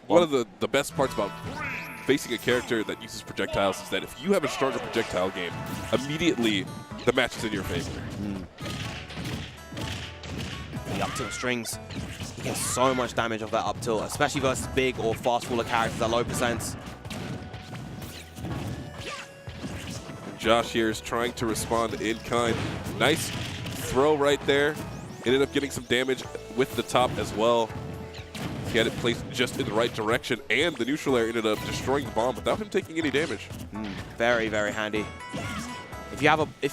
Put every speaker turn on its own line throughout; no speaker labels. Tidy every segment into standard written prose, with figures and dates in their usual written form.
one of the best parts about facing a character that uses projectiles is that if you have a stronger projectile game, immediately the match is in your favor.
The up tilt strings, he gets so much damage off that up tilt, especially versus big or fast faller characters at low percents.
Jaaahsh here is trying to respond in kind. Nice throw right there. Ended up getting some damage with the top as well. He had it placed just in the right direction, and the neutral air ended up destroying the bomb without him taking any damage.
Very, very handy. If you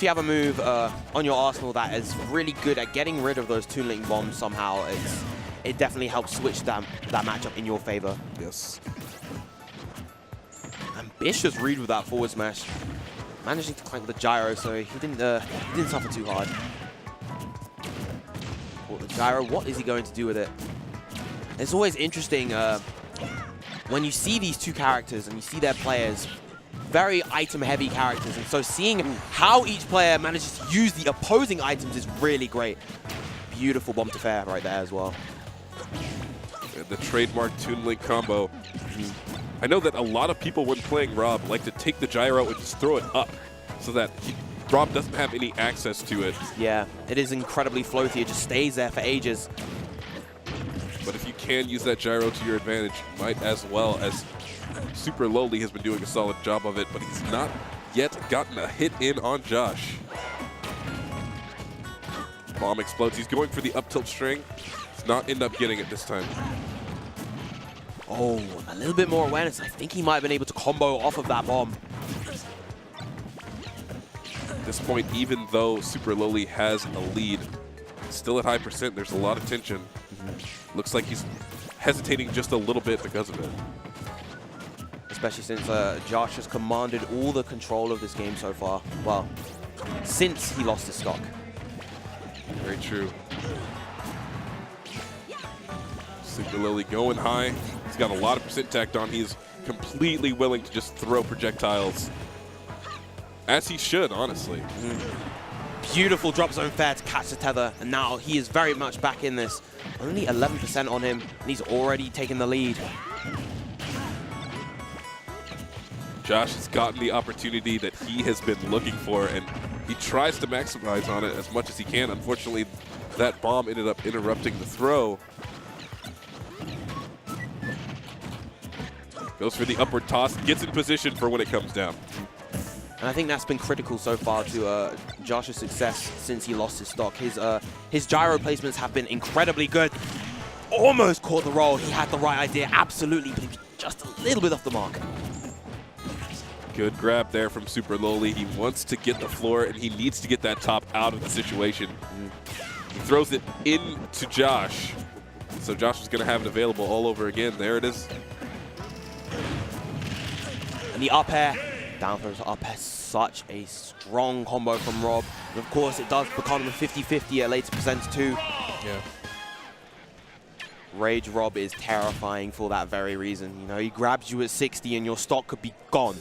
have a move on your arsenal that is really good at getting rid of those Toon Link bombs somehow, it definitely helps switch that matchup in your favor.
Yes.
Ambitious read with that forward smash. Managing to clank with the gyro, so he didn't suffer too hard. Caught the gyro. What is he going to do with it? It's always interesting when you see these two characters and you see their players, very item-heavy characters, and so seeing how each player manages to use the opposing items is really great. Beautiful bomb to fair right there as well.
And the trademark Toon Link combo. I know that a lot of people, when playing Rob, like to take the gyro and just throw it up so that Rob doesn't have any access to it.
Yeah, it is incredibly floaty. It just stays there for ages.
But if you can use that gyro to your advantage, you might as well, as SuperLoli has been doing a solid job of it, but he's not yet gotten a hit in on Jaaahsh. Bomb explodes. He's going for the up tilt string. He's not end up getting it this time.
Oh, a little bit more awareness. I think he might have been able to combo off of that bomb.
At this point, even though SuperLoli has a lead, still at high percent, there's a lot of tension. Looks like he's hesitating just a little bit because of it.
Especially since Jaaahsh has commanded all the control of this game so far. Well, since he lost his stock.
Very true. SuperLoli going high. He's got a lot of percent tacked on. He's completely willing to just throw projectiles. As he should, honestly.
Beautiful drop zone fair to catch the tether, and now he is very much back in this. Only 11% on him, and he's already taken the lead.
Jaaahsh has gotten the opportunity that he has been looking for, and he tries to maximize on it as much as he can. Unfortunately, that bomb ended up interrupting the throw. Goes for the upward toss, gets in position for when it comes down.
And I think that's been critical so far to Jaaahsh's success since he lost his stock. His gyro placements have been incredibly good. Almost caught the roll. He had the right idea, absolutely, but he was just a little bit off the mark.
Good grab there from SuperLoli. He wants to get the floor, and he needs to get that top out of the situation. He throws it into Jaaahsh. So Jaaahsh is going to have it available all over again. There it is.
And the up air, down throws up air, such a strong combo from Rob. And of course, it does become the 50-50 at later percents too.
Yeah.
Rage Rob is terrifying for that very reason. You know, he grabs you at 60 and your stock could be gone.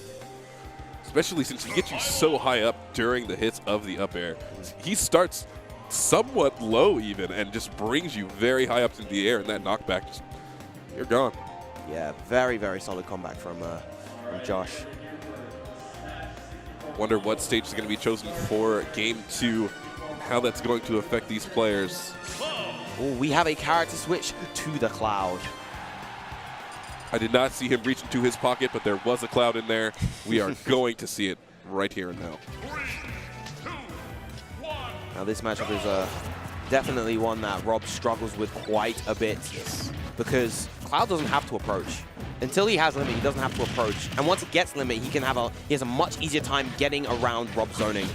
Especially since he gets you so high up during the hits of the up air. He starts somewhat low even and just brings you very high up into the air, and that knockback, just, you're gone.
Yeah, very, very solid comeback from Jaaahsh.
Wonder what stage is going to be chosen for Game 2, and how that's going to affect these players.
Oh, we have a character switch to the Cloud.
I did not see him reach into his pocket, but there was a Cloud in there. We are going to see it right here and now.
Now this matchup is definitely one that Rob struggles with quite a bit, because Cloud doesn't have to approach. Until he has limit, he doesn't have to approach. And once he gets limit, he has a much easier time getting around Rob zoning.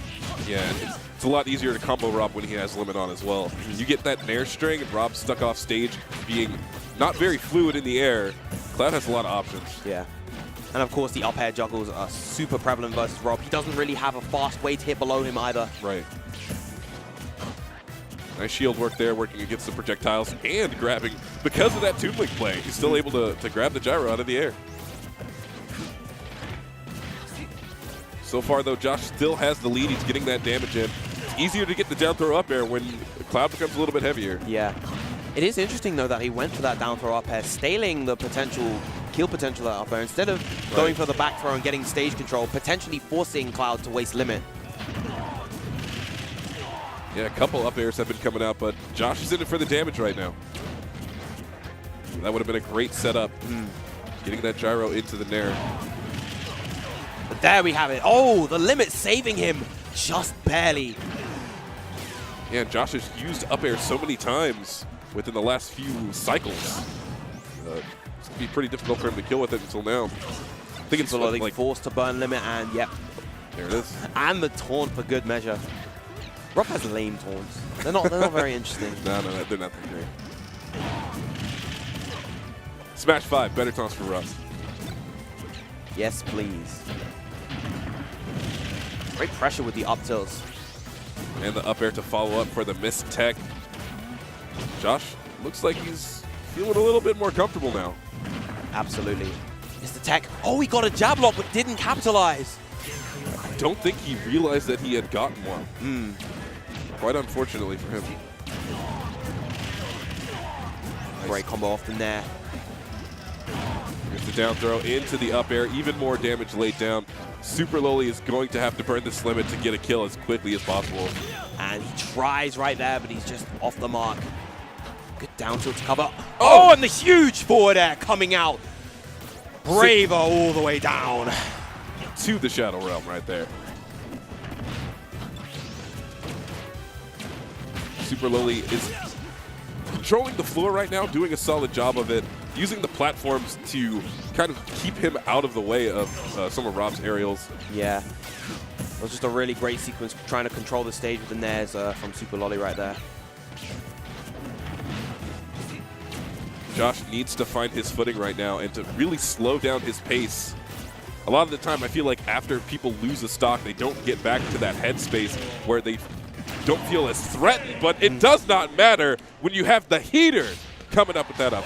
Yeah, it's a lot easier to combo Rob when he has limit on as well. You get that nair string and Rob stuck off stage being not very fluid in the air. Cloud has a lot of options.
Yeah. And of course, the up air juggles are super prevalent versus Rob. He doesn't really have a fast way to hit below him either.
Right. Nice shield work there, working against the projectiles and grabbing. Because of that Toon Link play, he's still able to grab the gyro out of the air. So far, though, Jaaahsh still has the lead. He's getting that damage in. It's easier to get the down throw up air when the Cloud becomes a little bit heavier.
Yeah. It is interesting, though, that he went for that down throw up air, staling the potential kill potential up air, instead of going for the back throw and getting stage control, potentially forcing Cloud to waste limit.
Yeah, a couple up airs have been coming out, but Jaaahsh is in it for the damage right now. That would have been a great setup. Getting that gyro into the nair.
But there we have it. Oh, the limit saving him just barely.
Yeah, Jaaahsh has used up air so many times within the last few cycles. It's going to be pretty difficult for him to kill with it until now. I think it's
like forced to burn limit, and yep.
There it is.
And the taunt for good measure. Ruff has lame taunts. They're not very interesting.
No, they're not that great. Smash 5, better taunts for Ruff.
Yes, please. Great pressure with the up tilts.
And the up air to follow up for the missed tech. Jaaahsh looks like he's feeling a little bit more comfortable now.
Absolutely. It's the tech. Oh, he got a jab lock but didn't capitalize.
I don't think he realized that he had gotten one. Quite unfortunately for him. Nice.
Great combo off the nair.
Here's the down throw into the up air. Even more damage laid down. SuperLoli is going to have to burn this limit to get a kill as quickly as possible.
And he tries right there, but he's just off the mark. Good down tilt to cover. Oh, and the huge forward air coming out. Braver all the way down.
To the Shadow Realm right there. SuperLoli is controlling the floor right now, doing a solid job of it, using the platforms to kind of keep him out of the way of some of Rob's aerials.
Yeah. It was just a really great sequence trying to control the stage with the nairs from SuperLoli right there.
Jaaahsh needs to find his footing right now and to really slow down his pace. A lot of the time, I feel like after people lose a stock, they don't get back to that headspace where they don't feel as threatened, but it does not matter when you have the heater coming up with that up.